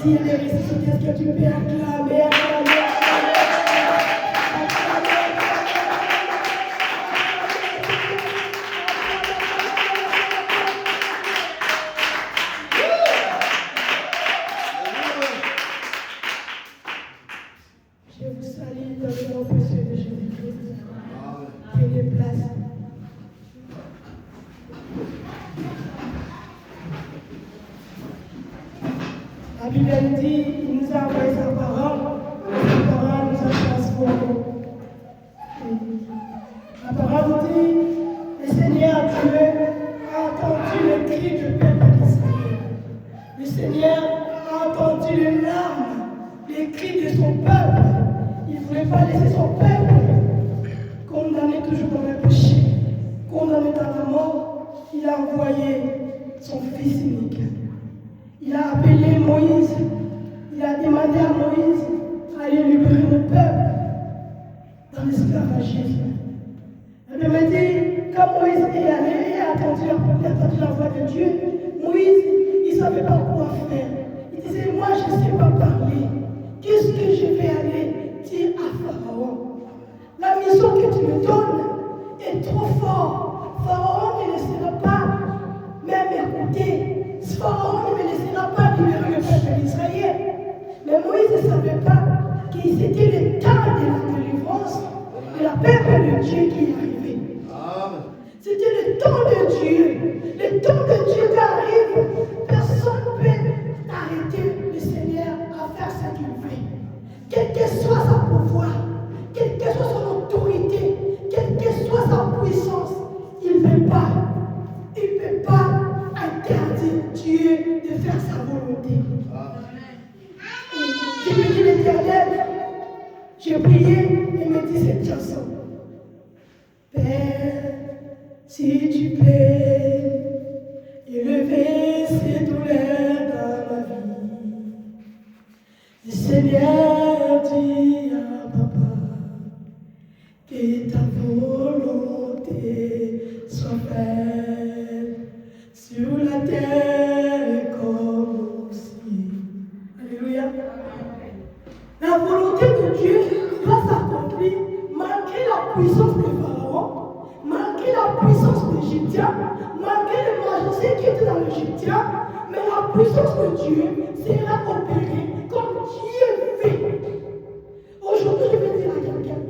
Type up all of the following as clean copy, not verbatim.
S'il est ressuscité, est-ce que tu peux acclamer? Je vous salue dans le nom précieux de Jésus-Christ. Prenez place. La Bible dit, il nous a envoyé sa parole nous a transformés. La parole dit, le Seigneur Dieu a entendu le cri du peuple d'Israël. Le Seigneur a entendu les larmes, les cris de son peuple. Il ne voulait pas laisser son peuple condamné toujours dans le péché, condamné dans la mort. Il a envoyé son fils unique. Il a appelé Moïse. Il a demandé à Moïse d'aller libérer le peuple dans l'esclavagisme. La Bible dit, quand Moïse est allé et a entendu la voix de Dieu, Moïse, il ne savait pas quoi faire. Il disait, moi je ne sais pas parler. Qu'est-ce que je vais aller dire à Pharaon? La mission que tu me donnes est trop forte. Pharaon ne laissera pas même écouter. Pharaon ne me laissera pas libérer le peuple d'Israël. Mais Moïse ne savait pas que c'était le temps de la délivrance de la peuple de Dieu qui est arrivé. C'était le temps de Dieu. Le temps de Dieu qui arrive. Personne ne peut arrêter le Seigneur à faire ce qu'il veut. Quel que soit sa pouvoir, quelle que soit son autorité, quelle que soit sa puissance, il ne peut pas interdire Dieu de faire sa volonté. J'ai béni l'Éternel, j'ai prié et me dit cette chanson. Père, si tu plais, élever ces douleurs dans ma vie. Le Seigneur dit à papa que ta volonté soit faite sur la terre comme au ciel. Alléluia. La volonté de Dieu va s'accomplir malgré la puissance de Pharaon, malgré la puissance d'Égyptien, malgré le magicien qui était dans l'Égyptien, mais la puissance de Dieu sera opérée comme Dieu fait. Aujourd'hui, je vais dire à quelqu'un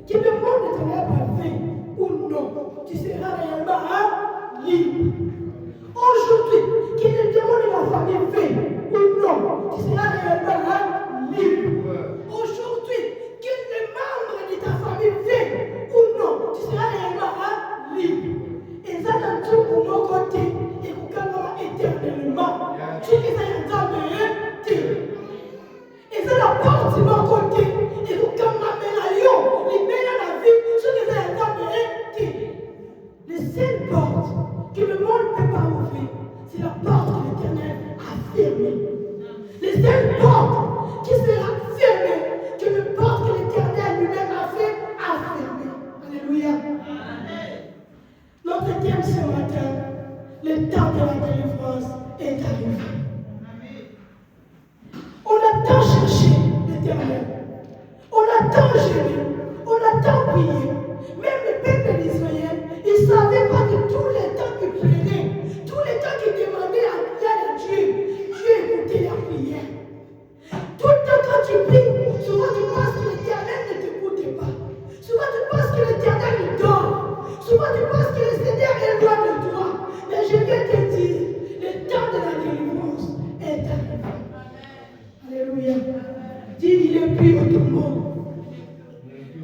qui me demande de être parfait ou non, tu seras réellement libre. Aujourd'hui, qui me demande de la famille fait ou non, tu seras réellement libre. Aujourd'hui, qui le membre de ta famille fait ou non, tu seras réellement libre. Et ça, dans tout mon côté, et pour éternellement, tu es un et c'est la porte de mon côté. Et vous, comme ma médaillon, libère la vie, ce que j'ai été. La seule porte que le monde ne peut pas ouvrir, c'est la porte que l'Éternel a fermée. La seule porte qui sera fermée, que la porte que l'Éternel lui-même a fait, a fermée. Alléluia. Notre thème ce matin, le temps de la délivrance est arrivé. On a tant cherché l'Éternel. On a tant gêné. On a tant prié. Même le peuple d'Israël, il ne savait pas que tous les temps qu'il plaignait, tous les temps qu'il demandait à Dieu, Dieu écoutait la prière. Tout le temps quand tu pries, souvent tu penses que l'Éternel ne t'écoute pas. Souvent tu penses que l'Éternel dort. Souvent tu penses que le Seigneur est loin de toi. Mais je vais te dire, le temps de la délivrance est arrivé. Alléluia. Dis, il est plus au tombeau.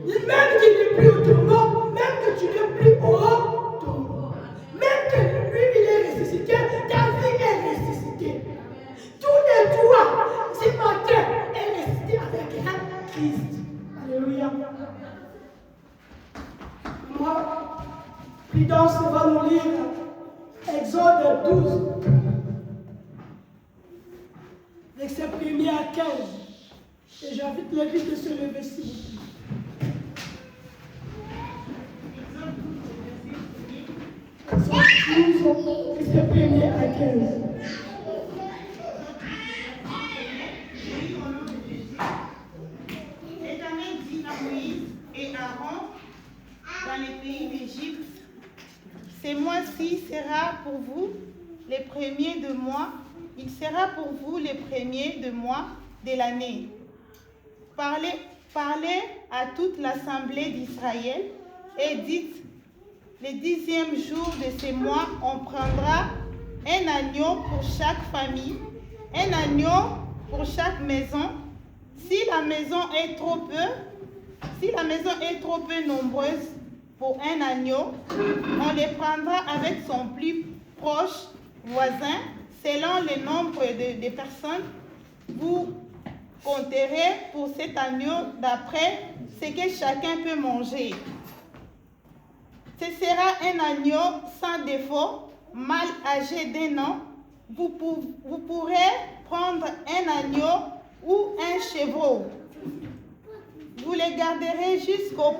Dis même qu'il n'est plus au tombeau, même que tu n'es plus au tombeau. Même que lui, il est ressuscité, ta vie est ressuscitée. Tous les toits, ce matin, est ressuscité avec un Christ. Alléluia. Moi, Prudence va nous lire Exode 12. Verset 1er à 15. Et j'invite l'église de se lever s'il vous plaît. Exode 12, verset 1er à 15. mois-ci sera pour vous les premiers de mois. Il sera pour vous les premiers de mois de l'année. Parlez à toute l'assemblée d'Israël et dites, le 10e jour de ce mois, on prendra un agneau pour chaque famille, un agneau pour chaque maison. Si la maison est trop peu nombreuse pour un agneau, on les prendra avec son plus proche voisin, selon le nombre de personnes. Vous compterez pour cet agneau d'après ce que chacun peut manger. Ce sera un agneau sans défaut, mâle âgé d'1 an. Vous pourrez prendre un agneau ou un chevreau. Vous les garderez jusqu'au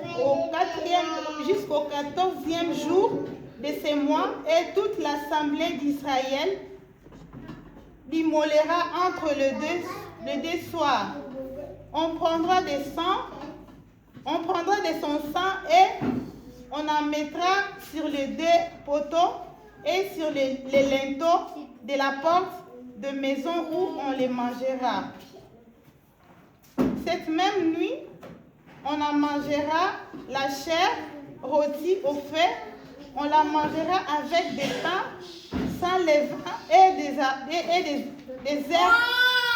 14e jour de ce mois et toute l'assemblée d'Israël l'immolera entre les deux soirs. On prendra de son sang et on en mettra sur les deux poteaux et sur les linteaux de la porte de maison où on les mangera. Cette même nuit, on en mangera la chair rôtie au feu. On la mangera avec des pains sans levain et des herbes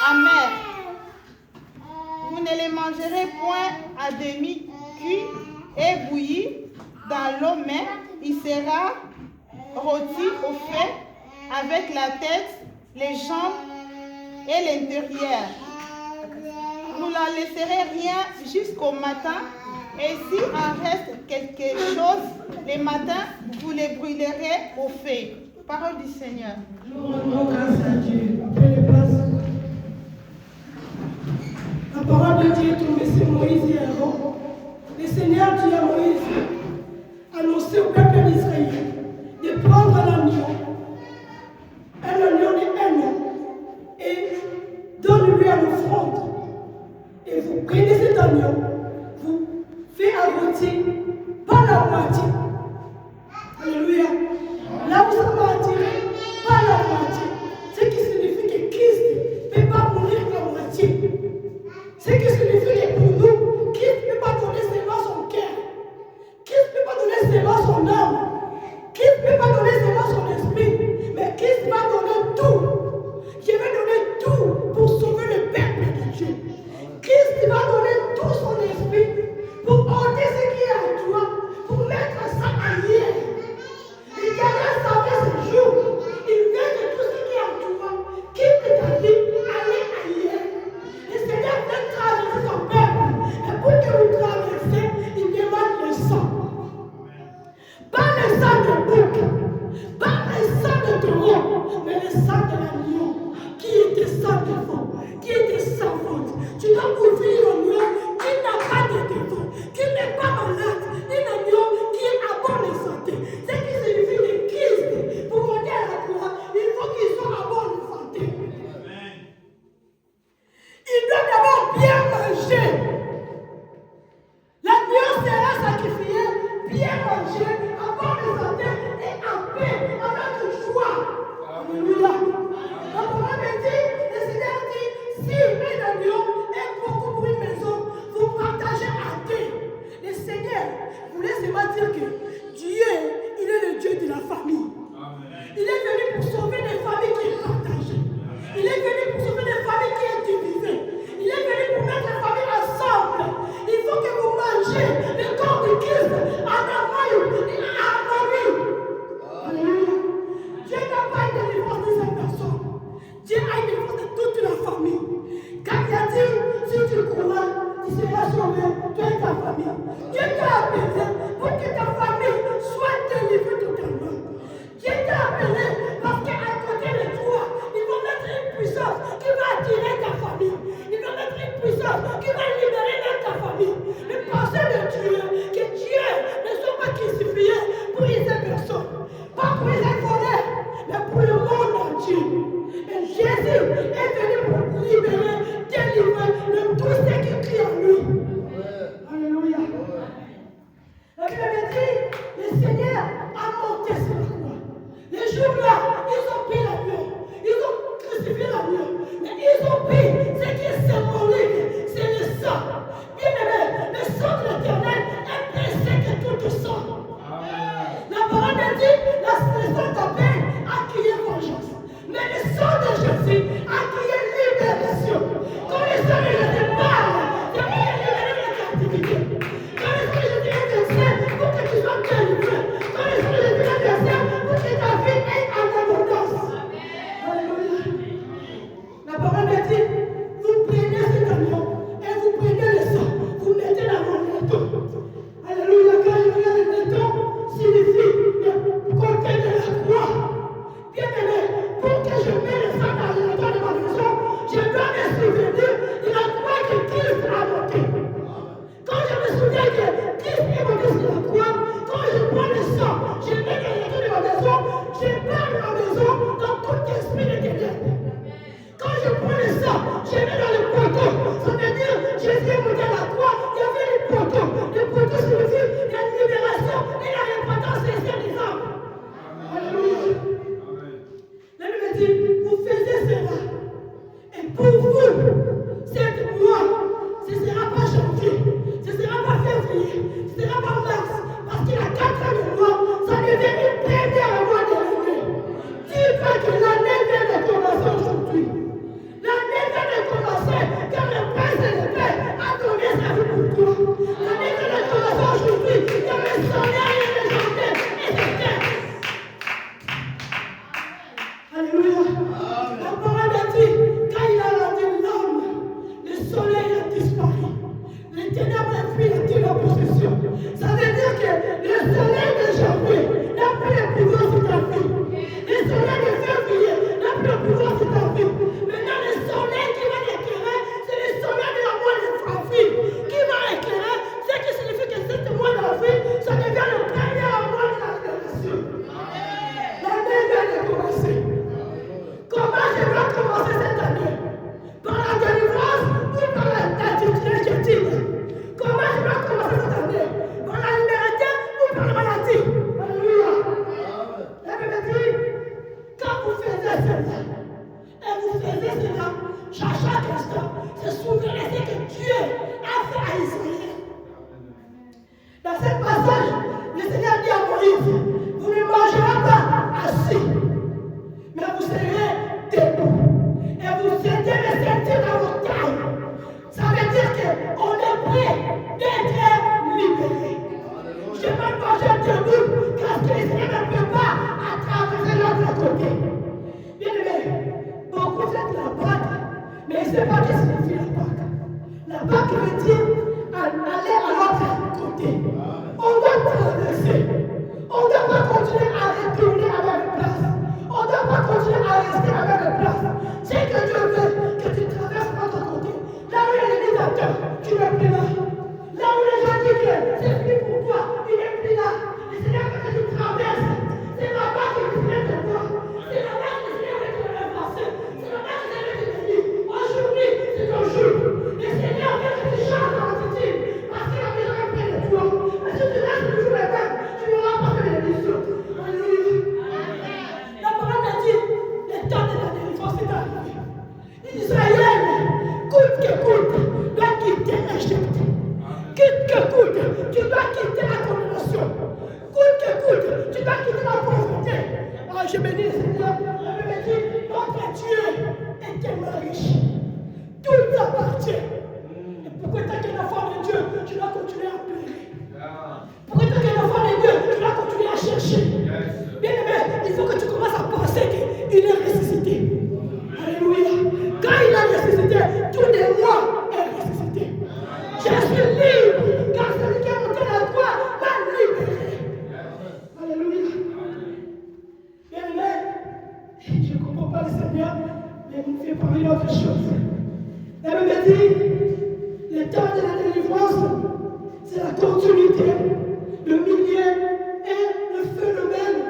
amères. Vous ne les mangerez point à demi cuits et bouillis dans l'eau, mais il sera rôti au feu avec la tête, les jambes et l'intérieur. Vous la laisserez rien jusqu'au matin, et si en reste quelque chose le matin, vous les brûlerez au feu. Parole du Seigneur. Nous rendons grâce à Dieu. Après les places. La parole de Dieu est tombée sur Moïse et Aaron. Le Seigneur dit à Moïse, annoncez au peuple d'Israël de prendre un agneau de 1 an, et donne-lui en offrande. Et vous prenez cet agneau, vous faites rôtir pas la moitié. Alléluia. Là où ça va attirer, pas la moitié. Ce qui signifie que Christ ne peut pas mourir la moitié. Ce qui signifie que pour nous, Christ ne peut pas donner seulement son cœur. Christ ne peut pas donner seulement son âme. Christ ne peut pas donner seulement son esprit. Mais Christ va donner tout. Je vais donner tout pour sauver le peuple de Dieu. Christ va donner tout son esprit pour ôter ce qui est en toi, pour mettre ça ailleurs. Il gardera sa vie ce jour. Il vient de tout ce qui est en toi. Quitte ta vie, allez ailleurs. Le Seigneur veut traverser son peuple. Et pour que vous traversiez, il demande le sang. Pas le sang de bouc, pas le sang de taureau, mais le sang de l'agneau, qui était sans défaut, qui était sans faute. Tu dois ouvrir l'agneau qui n'a pas de défaut, qui n'est pas malade, un agneau qui est à bonne santé. Ce qui signifie que Christ, pour monter à la croix, il faut qu'il soit à bonne santé. Il doit d'abord bien manger. L'agneau sera sacrifié, bien manger, en bonne santé et en paix, avec joie. Alléluia. La parole me dit, le Seigneur dit, si un agneau est beaucoup pour une maison, vous partagez à deux. Le Seigneur voulait seulement dire que Dieu, il est le Dieu de la famille. Il est venu pour sauver les familles qui sont partagées. Il est venu pour sauver les familles qui sont divisées. Il est venu pour mettre les familles ensemble. Il faut que vous mangez le corps de Christ en harmonie et en harmonie. Alléluia. Dieu n'a pas une délivrance de cette personne. Dieu a une délivrance de toute la famille. Quand il a dit, si tu crois, tu seras sauvé, toi et ta famille. Dieu t'a appelé pour que ta famille soit délivrée totalement. Dieu t'a appelé parce qu'à côté de toi, il va mettre une puissance qui va attirer ta famille. Il va mettre une puissance qui va libérer dans ta famille. Le pensée de Dieu, que Dieu ne soit pas crucifié pour une seule personne. Pas pour les volés, mais pour le monde entier. Et Jésus est venu pour libérer, délivrer le tout ce qui crie en lui. Alléluia. La Bible dit, le Seigneur a monté sur la croix. me dit, vous faisiez cela. Et pour vous, cette loi, ce ne sera pas janvier, ce ne sera pas février, ce ne sera pas mars, parce qu'il y a 4 ans de loi, ça devient une première loi de l'année. Dis-toi que l'année vient de commencer aujourd'hui. L'année vient de commencer, car le Père Céleste a donné sa vie pour toi. L'année vient de commencer aujourd'hui, car le soleil est légendaire et c'est clair. Alléluia. La parole a dit, quand il a rendu l'homme, le soleil a disparu. Les ténèbres ont pris la possession. Ça veut dire que le soleil de janvier n'a plus le pouvoir sur ta vie. Le soleil de février n'a plus le pouvoir sur ta vie. Maintenant, le soleil qui va éclairer, c'est le soleil de la mois de ta vie. Qui va éclairer, c'est qui signifie que cette mois de la vie, ça devient le premier mois de la révélation. L'année vient de commencer. Comment je dois commencer cette année? Par la délivrance ou par l'inquiétude? Comment je dois commencer cette année? Par la liberté ou par la maladie? Alléluia. La Bible dit, quand vous faisiez cela, et vous faisiez cela, chaque instant, se souvenez ce que Dieu a fait à Israël. Dans ce passage, le Seigneur dit à Moïse, vous ne mangerez pas assis, mais vous serez debout. Et vous sentez le sentir dans vos tailles. Ça veut dire qu'on est prêt d'être libéré. Je vais manger debout, car le Seigneur ne peut pas traverser l'autre côté. Bien aimé, beaucoup font la Pâque, mais ils ne savent pas ce que signifie la Pâque. La Pâque veut dire aller à l'autre côté. On doit traverser. On ne doit pas continuer à retourner à la même place. On ne doit pas continuer à rester à la même place. C'est que Dieu veut que tu traverses l'autre côté. Là où il y a les dictateurs, tu n'es plus là. Là où les gens disent que c'est fini pour toi, il n'est plus là. Le Seigneur veut que tu traverses. C'est là-bas que le Seigneur te voit. C'est là-bas que le Seigneur veut te renverser. C'est là-bas que le Seigneur veut te bénir. Aujourd'hui, c'est ton jour. Le Seigneur veut que tu changes dans l'attitude. Parce qu'il a besoin de près de toi. Mais si tu restes toujours le même, tu n'auras pas de bénédiction. Alléluia. La parole a dit, le temps de la délivrance est arrivé. Israël, coûte que coûte, doit quitter l'Égypte. Coûte que coûte, tu dois quitter la condamnation. Coûte que coûte, tu dois quitter la pauvreté. Ah, je bénis le Seigneur. La Bible dit, notre Dieu est tellement riche. Tout t'appartient. Et pourquoi tu es un enfant de Dieu, tu dois continuer à pleurer. Pourquoi tu es un enfant de Dieu, tu dois continuer à chercher. Bien aimé, il faut que tu commences à penser qu'il est ressuscité. Alléluia. Quand il a ressuscité, tous les mois est ressuscité. Je suis libre, car celui qui a monté la croix m'a libéré. Alléluia. Bien aimé, je ne comprends pas le Seigneur, mais il me fait parler d'autre chose. La Bible dit, le temps de la délivrance, c'est la continuité, le milieu et le phénomène,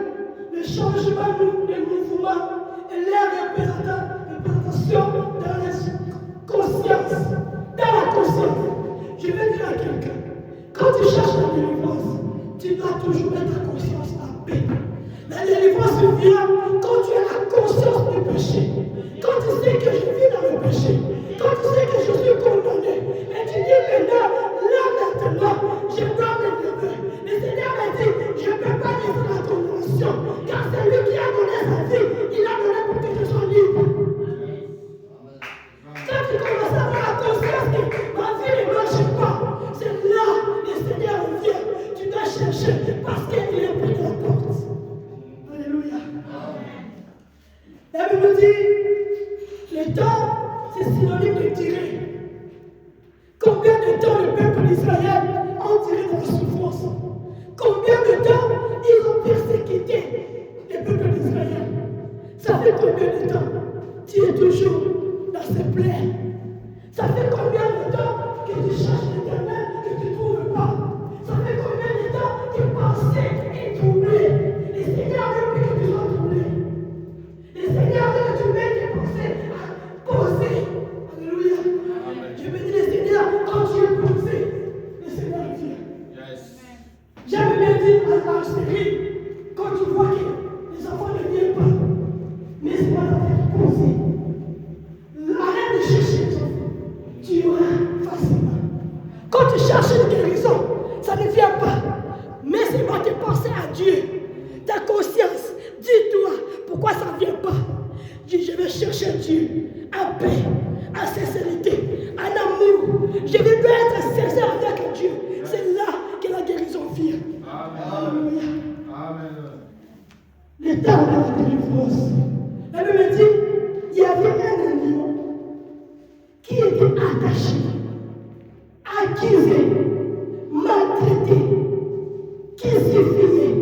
le changement, le mouvement et leur représentation dans la conscience. Dans la conscience. Je vais dire à quelqu'un, quand tu cherches la délivrance, tu dois toujours mettre ta conscience en paix. La délivrance vient quand tu as la conscience du péché. Quand tu sais que je vis dans le péché. Quand tu sais que je suis condamné. Et tu dis maintenant, je dois me lever. Le Seigneur m'a dit, je ne peux pas laisser la condamnation. Car c'est lui qui a donné sa vie. Il a donné pour que je sois libre. Quand tu commences à avoir la conscience que ma vie ne marche pas, c'est là que le Seigneur vient. Tu dois chercher parce qu'il est près de la porte. Alléluia. La Bible dit, le temps, c'est synonyme de tirer. Combien de temps le peuple d'Israël a tiré dans la souffrance? Combien de temps ils ont persécuté le peuple d'Israël? Ça fait combien de temps? Tu es toujours dans ces plaies. Ça fait combien de temps que tu cherches l'Éternel que tu ne trouves pas? Ça fait combien de temps que tes pensées est troublée? Le Seigneur veut plus que tu sois troublé. Le Seigneur veut que tu mettes tes pensées à poser. Alléluia. Je bénis le Seigneur quand tu es posé. Le Seigneur vient. J'avais bien dit à la série, quand tu vois que les enfants ne viennent pas, mais c'est pas chercher Dieu, en paix, en sincérité, en amour. Je veux être sincère avec Dieu. C'est là que la guérison vient. Amen. Amen. Le temps de la délivrance. La Bible me dit, il y avait un agneau qui était attaché, accusé, maltraité, qui suffisait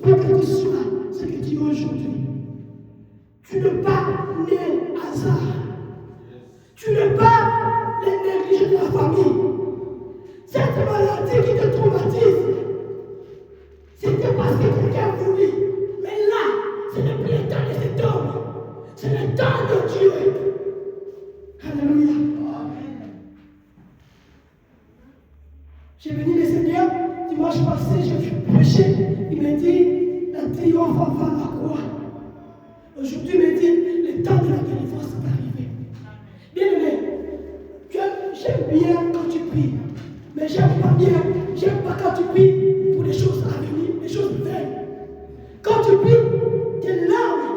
pour que tu sois ce que tu es aujourd'hui. Tu n'es pas né hasard. Tu n'es pas le négligé de la famille. Cette maladie qui te traumatise, c'était parce que quelqu'un voulait. Mais là, ce n'est plus le temps de cet homme. C'est le temps de Dieu. Alléluia. J'ai venu le Seigneur, dimanche passé, je prêchais. Il m'a dit, la triomphe avant la croix. Aujourd'hui, il m'a dit, le temps de la délivrance est arrivé. Bien aimé, j'aime bien quand tu pries. Mais j'aime pas quand tu pries pour les choses à venir, les choses vaines. Quand tu pries, tes larmes,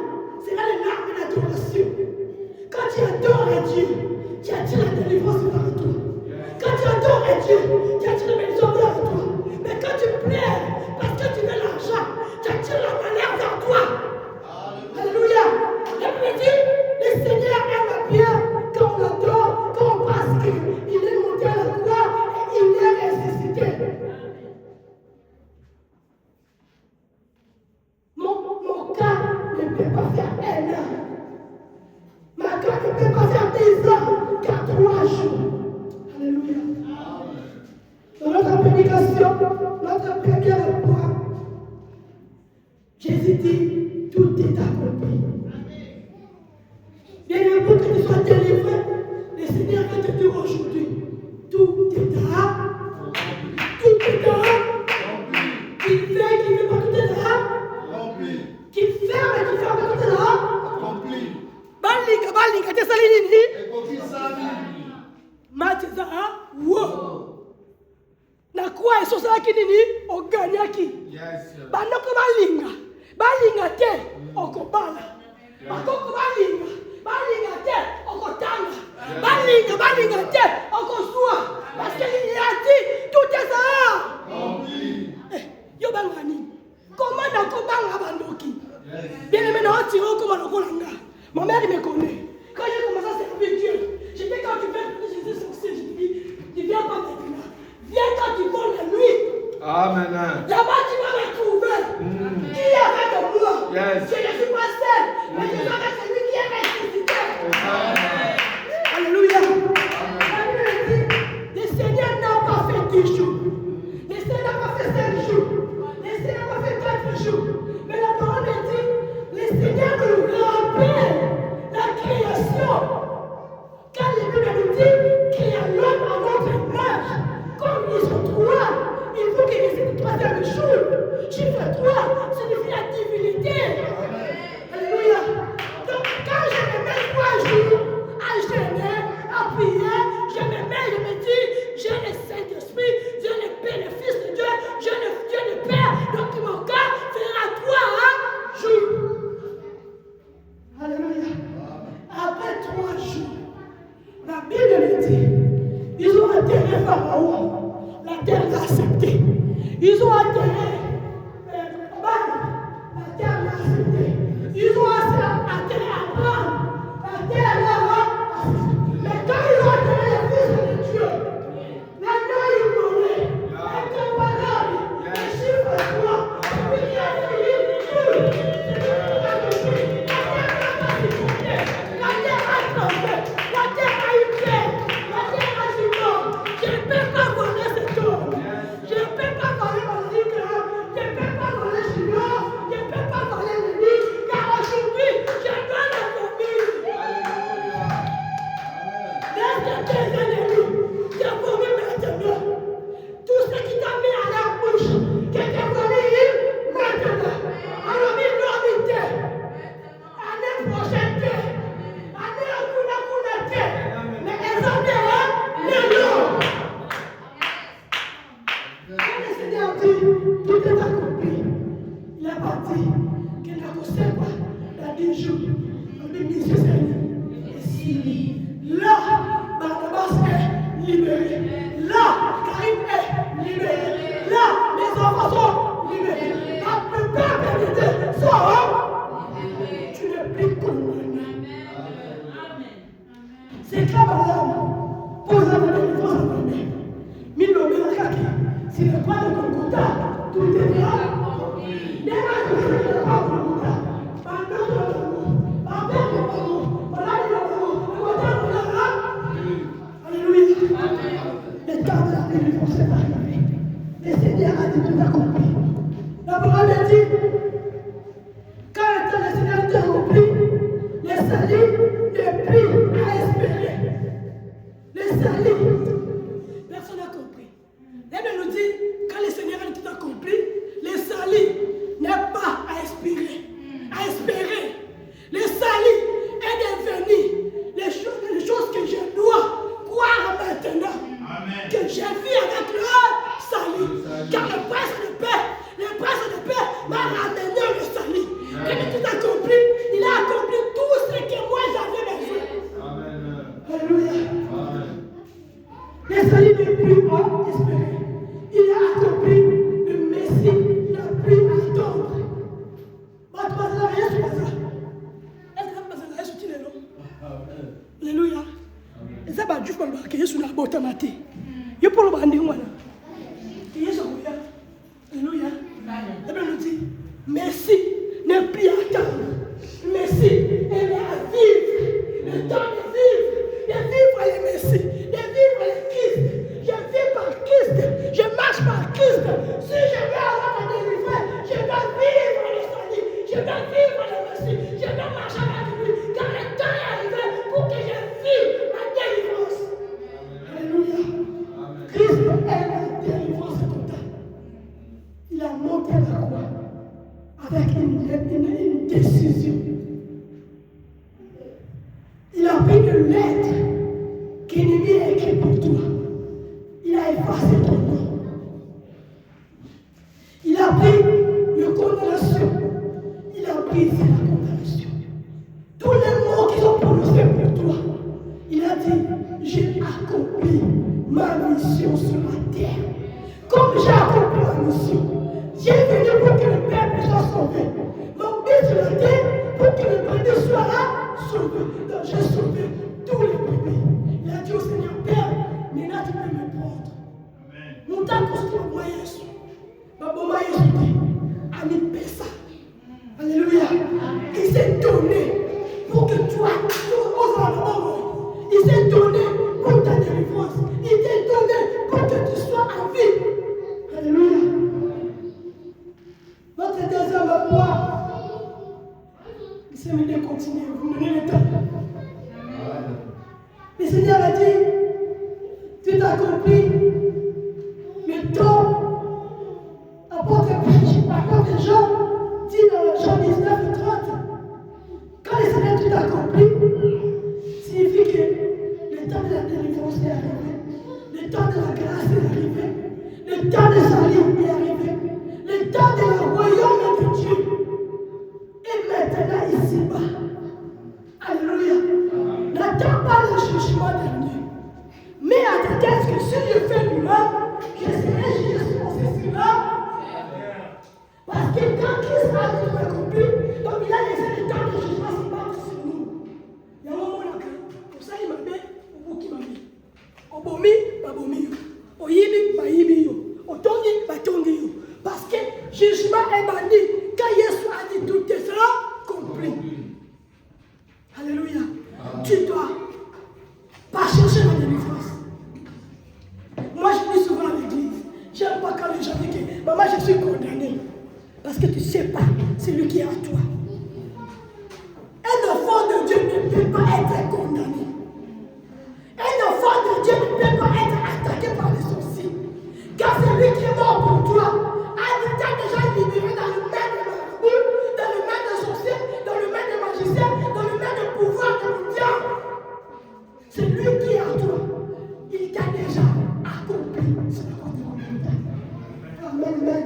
c'est là les larmes d'adoration. Quand tu adores Dieu, tu attires la délivrance vers toi. Quand tu adores Dieu, tu attires la bénédiction vers toi. Mais quand tu pleures parce que tu veux l'argent, tu attires la malheur vers toi. Alléluia. La Bible dit, le Seigneur aime bien quand on adore, quand on pense qu'il est monté à la croix et il est ressuscité. Mon cas ne peut pas faire un an. Ma cas ne peut pas faire 10 ans qu'à 3 jours. Alléluia. Dans notre prédication, notre première fois, Jésus dit, tout est accompli. Bien aimé, pour que tu sois délivré, le Seigneur va te dire aujourd'hui, tout est accompli. Tout est accompli. Qu'il fait, qu'il ne fait pas, tout est accompli. Qu'il ferme et qu'il ferme, tout est accompli. Balinga, tu sais nini? Matiza, wow. Na kwa eso sala kinini oganyaki. Yes. Banoko balinga te okobala. Bakoko balinga te okotanga. Balinga te okosua. Parce qu'il a dit tout est ça. Yo bangani. Comment na kobanga bandoki? Bien aimé na otiro comme lokolanga. Ma mère me connaît. Quand j'ai commencé à servir Dieu, j'étais quand tu fais Jésus succès, je te dis, tu viens pas maintenant. Viens quand tu voles la nuit. Amen. Là-bas, tu vas me trouver. Qui est avec moi? Yes. Je ne suis pas seul, mais je suis avec celui qui est ressuscité. Alléluia. Le Seigneur n'a pas fait 10 jours. Le Seigneur n'a pas fait 5 jours. Le Seigneur n'a pas fait 4 jours. Mais la parole me dit, le Seigneur nous rappelle la création. Quand les Bible nous dit qu'il y a l'homme à notre image, comme ils sont 3, il faut qu'il existe le 3e jour. Chiffre 3 signifie la divinité. Alléluia. Donc quand je me mets 3 jours à jeûner, à prier, je me dis, j'ai le Saint-Esprit, j'ai le Père, le Fils de Dieu, j'ai le Dieu le Père. Donc mon cœur fera 3 jours. Alléluia. Après 3 jours, la Bible me dit, ils ont atterré Pharaon. La terre l'a accepté. Ils ont atterré la terre l'a accepté. Ils ont atterré Abraham. La terre l'a accepté. Mais quand ils ont atterré le Fils de Dieu, maintenant ils mouraient. Incomparable. Les chiffres 3. Puis il y a Dieu. La terre a tremblé. La terre a eu peur. La terre a dit non. Je ne peux pas voler cet homme. Je ne peux pas voler mon livre. Je ne peux pas voler Chinois. Je ne peux pas voler le lit. Car aujourd'hui, je dois le vomir. Laisse tes ennemis. Je vomis maintenant. Tout ce qui t'a mis à la bouche, que tu vomis maintenant. Alors, minorité. Année prochaine, année à mais elles ont des non. Le Seigneur dit, tout est accompli. Il a pas dit qu'il a conseillé quoi dans 10 jours. On dit, ici. Là, Barnabas est libéré. Là, Karim est libéré. Là, les enfants sont libérés. La plupart des idées sont. Tu n'es plus condamné. C'est clair, madame. Pose la main, il faut se donner. Mille au milieu de la si le point de Golgotha, tout est bien. Les mains de le point de Golgotha. Pendant le monde, pendant le monde, pendant le monde, alléluia. Le temps de la délivrance est arrivé. Le Seigneur a dit tout accompli. La parole a dit, quand le Seigneur est accompli, le salut n'est plus à espérer. Le salut, personne n'a compris. La Bible nous dit, quand le Seigneur a tout accompli, le salut n'est pas à espérer. À espérer. Le salut est devenu les choses que je dois croire maintenant. Amen. Que j'ai vu avec le salut. Car le prince de paix m'a ramené le salut. Quand il a tout accompli, il a accompli tout ce que moi j'avais besoin. Amen. Alléluia. Le salut n'est plus à espérer. Il a accompli le Messie. Il n'a plus à attendre. Alléluia. Et ça va juste pour que Jésus n'a pas automatique. Il pour le bandit. Alléluia. La Bible nous dit, Messie n'est plus à attendre. Messie est à vivre. Le temps de vivre les Messie, de vivre les Christ. Je vis par Christ, je marche par Christ. Si je veux avoir ma délivrance, je dois vivre le salut, je dois vivre le Messie, je dois marcher avec lui, car le temps est arrivé pour que je vive ma délivrance. Alléluia. Christ est la délivrance totale. Il a monté la croix avec une décision. Il a pris une lettre qu'ennemi a écrit pour toi. Il a effacé ton nom. Il a pris la condamnation. Il a brisé la condamnation. Tous les mots qu'ils ont prononcés pour toi. Il a dit, j'ai accompli ma mission sur la terre. Comme j'ai accompli ma mission, j'ai venu pour que le peuple soit sauvé. Mon but sur la terre, pour que le bébé soit là, sauvé. Donc j'ai sauvé tous les bébés. Il a dit au Seigneur, Père, maintenant tu peux me prendre. Nous t'avons construit au moyen. Ma maman est restée. Ami Pessa. Alléluia. Il s'est donné pour que toi, il s'est donné pour ta délivrance. Il s'est donné pour que tu sois en vie. Alléluia. Notre deuxième point. Il s'est mis de continuer. Vous me donnez le temps. Le Seigneur a dit, tu t'as compris le temps. Apôtre Jean dit dans Jean 19, 30, quand le Seigneur tout accompli, signifie que le temps de la délivrance est arrivé, le temps de la grâce est arrivé, le temps de salut est arrivé, le temps de le royaume de Dieu est maintenant ici-bas. Alléluia. N'attends pas le jugement dernier, mais à ta tête que si je fais du mal, je serai juste pour ce cela. Parce que quand Christ a tout accompli, donc il a laissé le temps de jugement se battre sur nous. Il y a un moment là, pour ça il m'a dit, pour qui m'a dit. Au bomi, pas bomi. Au yibi, pas yibi. Au tongi, pas tongi. Parce que jugement est bandit. Quand Jésus a dit tout est cela, compris. Alléluia. Tu dois pas chercher la délivrance. Moi je dis souvent à l'église, j'aime pas quand les gens disent que maman je suis condamné. Parce que tu ne sais pas celui qui est en toi. Un enfant de Dieu ne peut pas être condamné. Un enfant de Dieu ne peut pas être attaqué par les sorciers. Car celui qui est mort pour toi a été déjà libéré dans le main de marabout, dans le main de sorciers, dans le main de magiciens, dans le main de pouvoir de mon diable. Celui qui est en toi, il t'a déjà accompli ce qu'on dit. Amen, amen.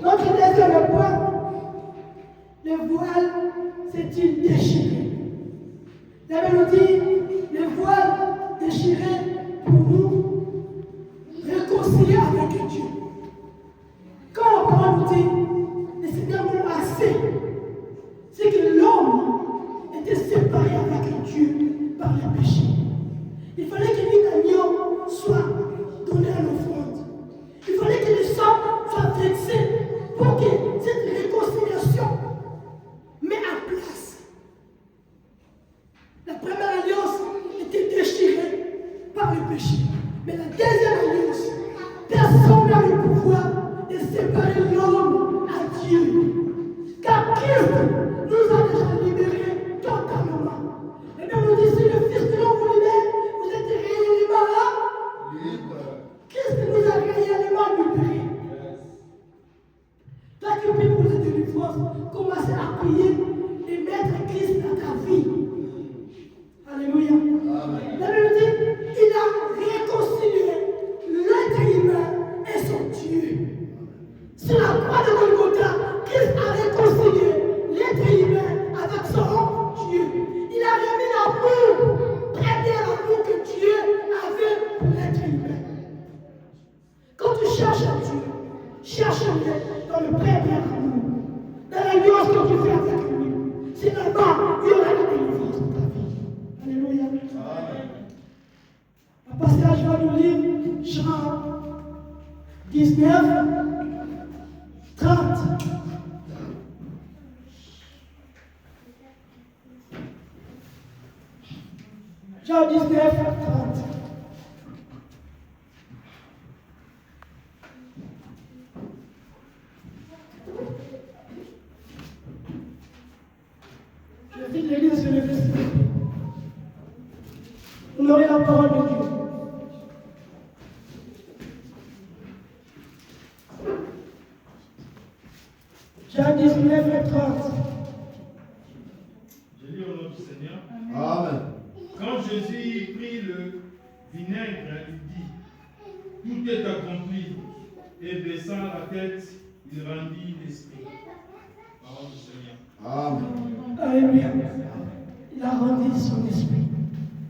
Notre deuxième point, le voile s'est-il déchiré? La Bible nous dit, les voiles déchirés pour nous réconcilier avec Dieu. Quand la parole nous dit, le Seigneur nous l'a assez, c'est que l'homme était séparé avec Dieu par les péchés. Il fallait qu'un agneau soit donné à l'offrande. Il fallait que le sang soit versé pour que cette réconciliation mette en place. La première alliance était déchirée par le péché. Mais la deuxième alliance, personne n'a le pouvoir de séparer l'homme à Dieu. Car Christ nous a déjà libérés totalement. Et bien nous dit, si le Fils de l'homme vous libère, vous êtes réellement là. Christ nous a réellement libérés. Toi qui pries pour la délivrance, commencez à prier et mettre Christ dans ta vie. Alléluia. La Bible dit, il a réconcilié l'être humain et son Dieu. Sur la croix de Golgotha, Christ a réconcilié l'être humain avec son Dieu. Il a remis l'amour, premier amour que Dieu avait pour l'être humain. Quand tu cherches à Dieu, cherche-le dans le premier amour, dans l'alliance que tu fais avec lui. C'est là-bas il y aura la délivrance de ta vie. Alléluia. Le passage va nous lire Jean 19, 30. Jean 19, 30. Je vis l'église sur le verset. Vous aurez la parole de Dieu. Jean 19, 30. Je lis au nom du Seigneur. Amen. Quand Jésus prit le vinaigre, il dit, tout est accompli. Et baissant la tête, il rendit l'esprit. Parole du Seigneur. Amen. Alléluia. Il a rendu son esprit.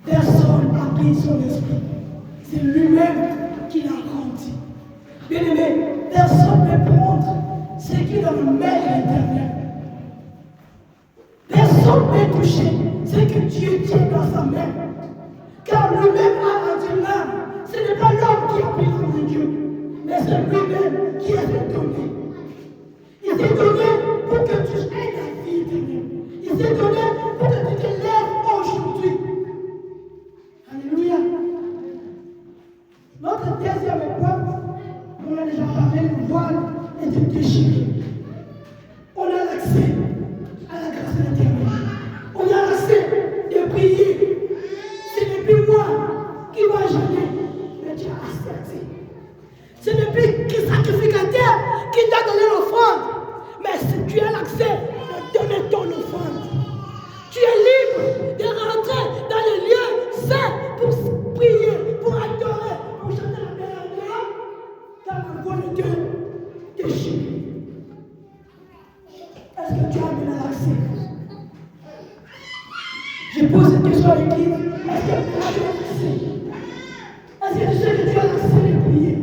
Personne n'a pris son esprit. C'est lui-même qui l'a rendu. Bien aimé, personne ne peut prendre ce qui est dans le Mère éternel. Personne ne peut toucher ce que Dieu tient dans sa main. Car lui-même a rendu l'âme. Ce n'est pas l'homme qui a pris l'âme de Dieu, mais c'est lui-même qui a été donné. Il s'est donné pour que tu aies la vie éternelle. Il s'est donné pour que tu te lèves aujourd'hui. Alléluia. Notre deuxième époque, on a déjà parlé, le voile était déchiré. On a l'accès à la grâce de l'éternel. On a l'accès de prier. Ce n'est plus moi qui va gêner, mais Dieu a accepté. Ce n'est plus que sacrificateur qui t'a donné l'offrande, mais si tu as l'accès de donner ton offrande, tu es libre de rentrer dans les lieux saints pour prier, pour adorer, pour chanter la mélodie, car la voix de Dieu déchire. Est-ce que tu as donné l'accès? Je pose cette question à l'église. Est-ce que tu as l'accès? Est-ce que tu sais que tu as l'accès de prier?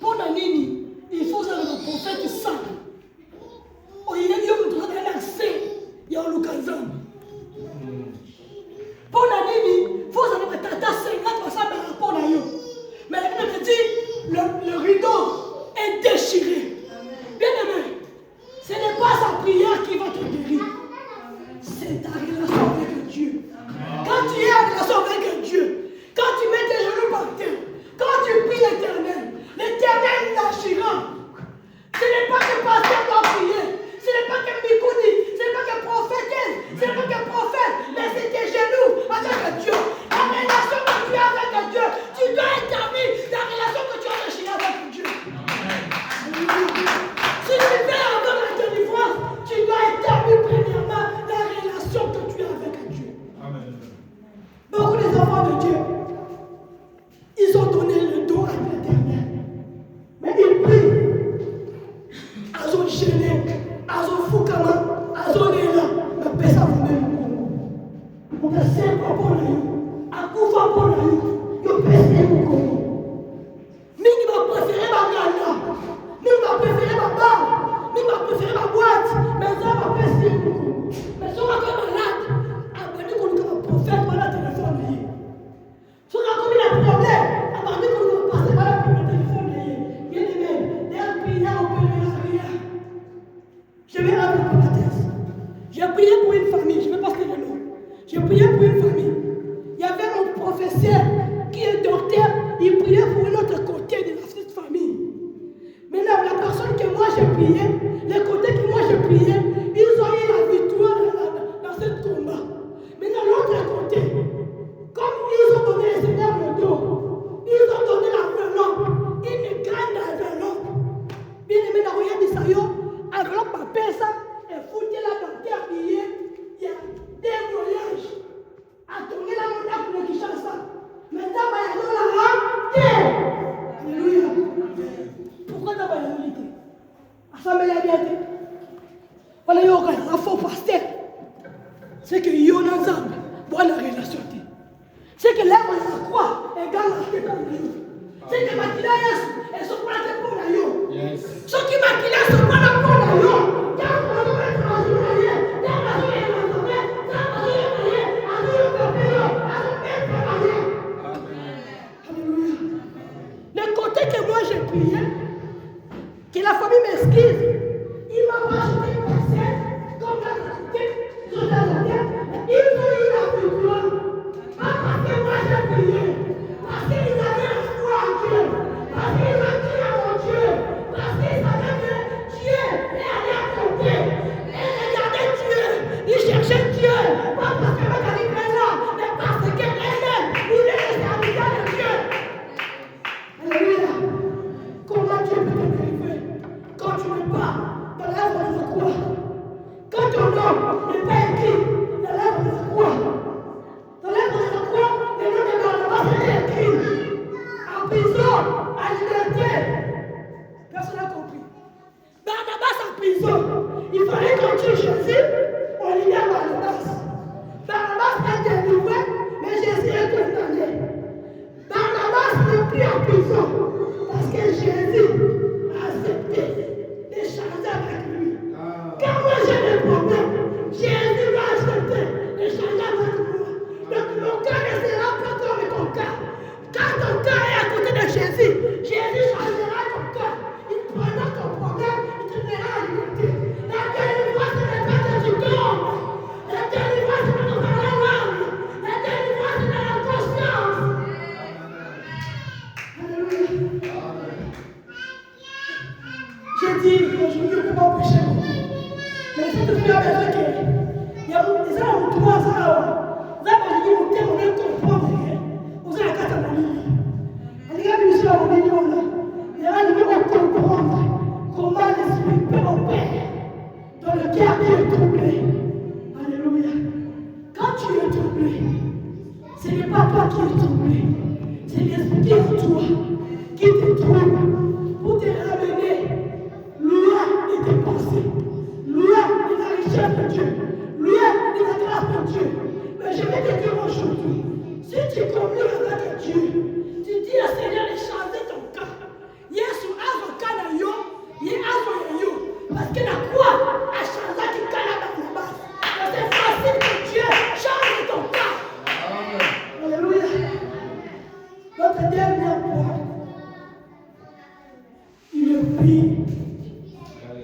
Pour la nini, il faut que le prophète sache. Il y a un accès, il y a un localisme. Pour la nini, il faut que tu aies 50% par rapport à eux. Mais la Bible dit, le rideau est déchiré. Bien aimé, ce n'est pas sa prière qui va te guérir. C'est ta relation avec Dieu. Quand tu es en relation avec Dieu, quand tu mets tes genoux par terre, quand tu pries l'Éternel, l'Éternel n'agira. Ce n'est pas que pasteur doit prier, ce n'est pas que Mikouni, ce n'est pas que prophétesse, ce n'est pas que prophète, mais c'est tes genoux avec Dieu. La relation que tu as avec Dieu, tu dois établir la relation que tu as avec Dieu. Si tu veux avoir la délivrance, tu dois établir premièrement la relation que tu as avec Dieu. Amen. Beaucoup des enfants de Dieu, ils ont donné le dos à l'Éternel. Mais ils prient. Ils ont gêné azofukama azolela bapesa mondele moto asemba mpo na yo akufa mpo na yo yopesa ye mokongo mingi baprefere baganda mingi baprefere babanga mingi baprefere babwati mais eza bapesi ye mokongo mais soki akomi malade abandi koluka baprofete wana telefone na ye soki akomi na problème abandi koluka bapase wana na telefone na ye bien-aimé der prière au Père. Je vais avoir une parenthèse. J'ai prié pour une famille, je ne vais pas citer le nom. J'ai prié pour une famille. Il y avait un professeur qui est docteur, il priait pour un autre côté de cette famille. Maintenant, la personne que moi j'ai prié, les côtés que moi j'ai prié, ils ont eu la victoire dans ce combat. Maintenant, l'autre côté, comme ils ont donné le Seigneur le dos, ils ont donné l'enveloppe, une grande enveloppe. Bien aimé, la royaume d'Israël, enveloppe à pesa et foutu la docteur billet, il y a des voyages. À tourner la montagne pour le Kinshasa. Maintenant, il y a la Alléluia. Pourquoi tu as pas l'unité? Assemblée la bientôt. Voilà, il y a un faux pasteur. C'est que il y a un ensemble. Voilà la relation. C'est que l'œuvre de la croix égale la tête en Dieu. C'est que ma kilaïs, elles sont pas là pour la yo. Ce qui m'a kilaïs sont pas là pour la yo. Car on va mettre en journée, car on va mettre en journée, car on va mettre en journée, Alléluia. Le côté que moi j'ai prié, que la famille m'excuse, il m'a rajouté une personne, comme la quantité, sur la terre, ils ont eu la victoire. Pas parce que moi j'ai prié, parce qu'ils avaient la foi en Dieu, parce qu'ils ont cru à mon Dieu, parce qu'ils savaient que Dieu est allé à côté. Et regardaient Dieu, ils cherchaient Dieu, pas parce que ma famille est là, mais parce qu'elle-même voulait les servir de Dieu. Alléluia. Comment Dieu peut te délivrer quand tu n'es pas dans l'œuvre de la croix? Quand ton nom n'est pas écrit dans l'œuvre de la croix. Dans l'œuvre de la croix, le nom de Barnabas est écrit. En prison, à liberté. Personne n'a compris. Barnabas en prison. Il fallait qu'on tue Jésus, on libère Barnabas. Barnabas est délivré, mais Jésus est condamné. Barnabas n'est plus en prison parce que Jésus a accepté d'échanger avec lui. Quand moi j'ai des problèmes, Jésus va accepter d'échanger avec moi. Donc mon cas ne sera pas comme ton cas. Quand ton cas est à côté de Jésus, Jésus changera ton cas. Il prendra ton problème, il te donnera la liberté. La délivrance n'est pas que tu tombes. La délivrance n'est pas dans la langue. La délivrance est dans la conscience. Alléluia. J'ai dit aujourd'hui, on ne peut pas pécher beaucoup. Mais si tu fais avec eux, il y a des gens qui ont 3 ans. Vous avez dit, on est comprendre. Vous avez 4 ans. Les gars, ils sont là. Les gens, ils veulent comprendre comment l'esprit peut opérer dans le cœur qui est troublé. Alléluia. Quand tu es troublé, ce n'est pas toi qui es troublé. C'est l'esprit qui est en toi, qui te trouble pour te ramener loin de tes pensées, loin de la richesse de Dieu, loin de la grâce de Dieu. Mais je vais te dire aujourd'hui, si tu communiques avec Dieu, tu dis au Seigneur de changer ton cas. Yesu avocat na yo, ye avocat yo, parce que la croix a changé ton cas là bas. C'est facile que Dieu change ton cas. Alléluia. Notre dernier point, il est pris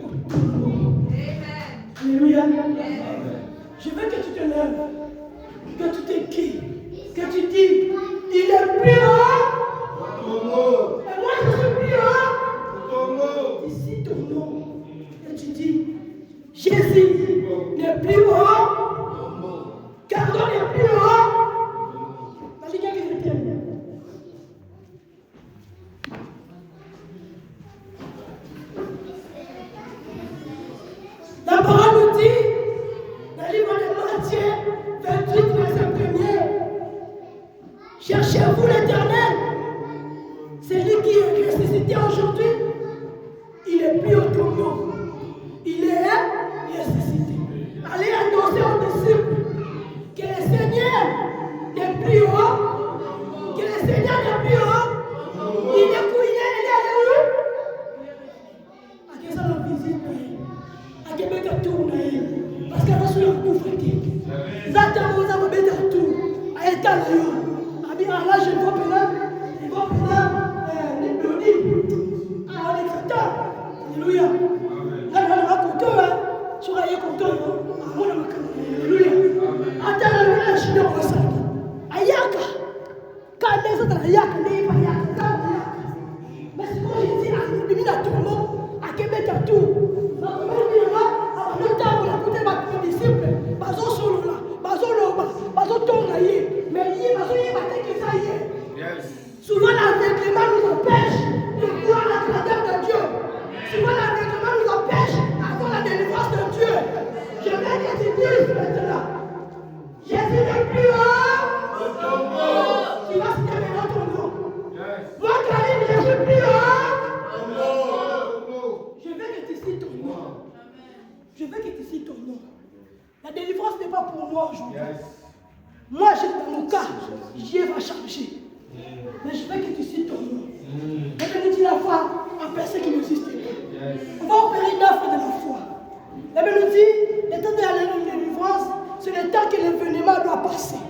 au tombeau. Alléluia. Je veux que tu te lèves, que tu t'écris, que tu dis, il est pris au tombeau. Et moi je suis pris au tombeau. Ici ton nom. Et tu dis, Jésus n'est plus au tombeau. Gardons n'est plus au tombeau. Vas-y, quelqu'un qui termine. La parole nous dit, dans le livre de Matthieu 28, verset 1er, cherchez-vous l'Éternel. C'est lui qui est ressuscité aujourd'hui. Il est plus au tombeau. Il est tour na ye parce que aza so ya kokufa te eza ntango oza kobeta tour ayetala yo abi ala je vois pena nidoni on est content alléluia ngana koto soka ye koto amona makambo alléluia atala le shida osaka ayaka kana eza na yaka ne ba yaka mais si moi je dis à lui na tourno à Québec à tout souvent l'aveuglement nous empêche de voir la grandeur de Dieu. Souvent l'aveuglement nous empêche d'avoir la délivrance de Dieu. Je vais que tu dises maintenant. Jésus n'est plus haut. Tu vas citer maintenant ton nom. Moi, Karim, je suis plus haut. Je veux que tu cites ton nom. Je veux que tu cites ton nom. La délivrance n'est pas pour moi aujourd'hui. Moi, dans mon cas, Dieu va changer. Mais je veux que tu cites ton nom. Et que nous dit la foi en personne qui n'existe pas. On va opérer une offre de la foi. La Bible nous dit, le temps de la délivrance, c'est le temps que l'événement doit passer.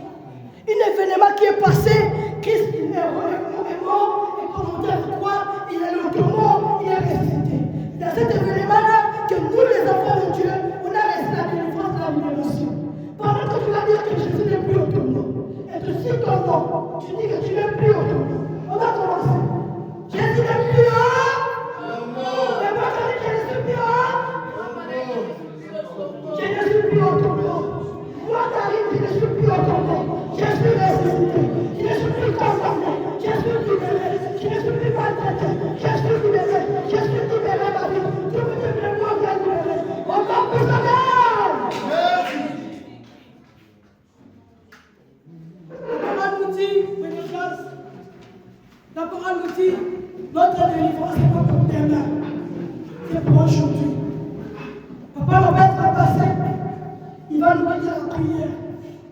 Un événement qui est passé, Christ est mort, et pour monter à la croix, il est le mort, il est ressuscité. Dans cet événement-là, que nous les enfants de Dieu, on a resté la délivrance de la libération. Pendant que tu vas dire que Jésus n'est plus au ton nom, et tu cites ton nom, tu dis que tu n'es plus au ton nom. On va commencer. Jésus n'est plus haut. Et moi, je suis plus haut. Je ne suis plus au ton nom. Moi, j'arrive, je ne suis plus au ton nom. Je suis ressuscité. Je ne suis plus condamné. Je suis libéré. Je ne suis plus maltraité. Je suis libéré. Je suis libéré, ma vie. Je me libère, moi, je suis libéré. On va plus à l'air. La parole nous dit, notre délivrance n'est pas pour demain, c'est pour aujourd'hui. Papa Robert va passer, il va nous dire la prière.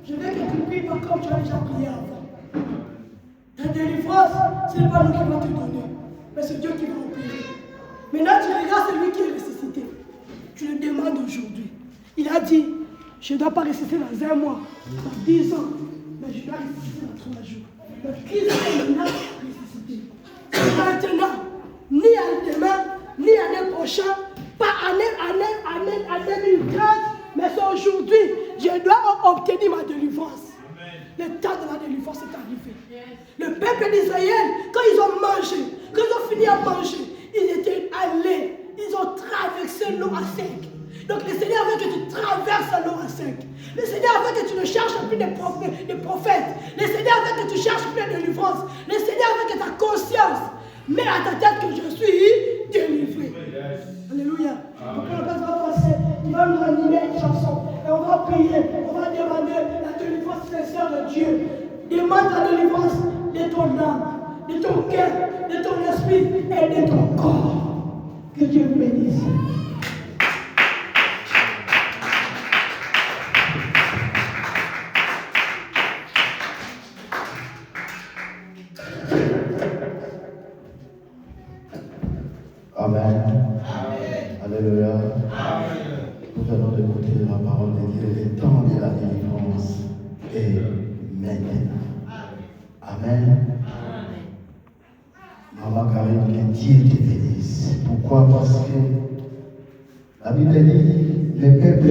Je veux que tu pries pas comme tu as déjà prié avant. La délivrance, ce n'est pas nous qui va te donner, mais c'est Dieu qui va opérer. Maintenant, tu regardes celui qui est ressuscité. Tu le demandes aujourd'hui. Il a dit, je ne dois pas ressusciter dans 1 mois, dans 10 ans, mais je dois ressusciter dans 3 jours. Le Christ est maintenant ressuscité. Maintenant, ni à demain, ni l'année prochaine, pas année 2015, mais c'est aujourd'hui. Je dois obtenir ma délivrance. Amen. Le temps de la délivrance est arrivé. Yes. Le peuple d'Israël, quand ils ont mangé, quand ils ont fini à manger, ils étaient allés, ils ont traversé l'eau à sec. Donc le Seigneur veut que tu traverses l'eau à sec. Le Seigneur veut que tu ne cherches plus des prophètes. Le Seigneur veut que tu cherches plus de délivrance. Le Seigneur veut que ta conscience mette à ta tête que je suis délivré. Yes. Alléluia. Donc on va passer. Il va nous animer une chanson. Et on va prier. On va demander la délivrance sincère de Dieu. Demande la délivrance de ton âme, de ton cœur, de ton esprit et de ton corps. Que Dieu vous bénisse. Amen. Alléluia. Nous allons écouter la parole de Dieu. Le temps de la délivrance est maintenant. Amen. Maman Karim, que Dieu te bénisse. Pourquoi? Parce que la Bible dit, le peuple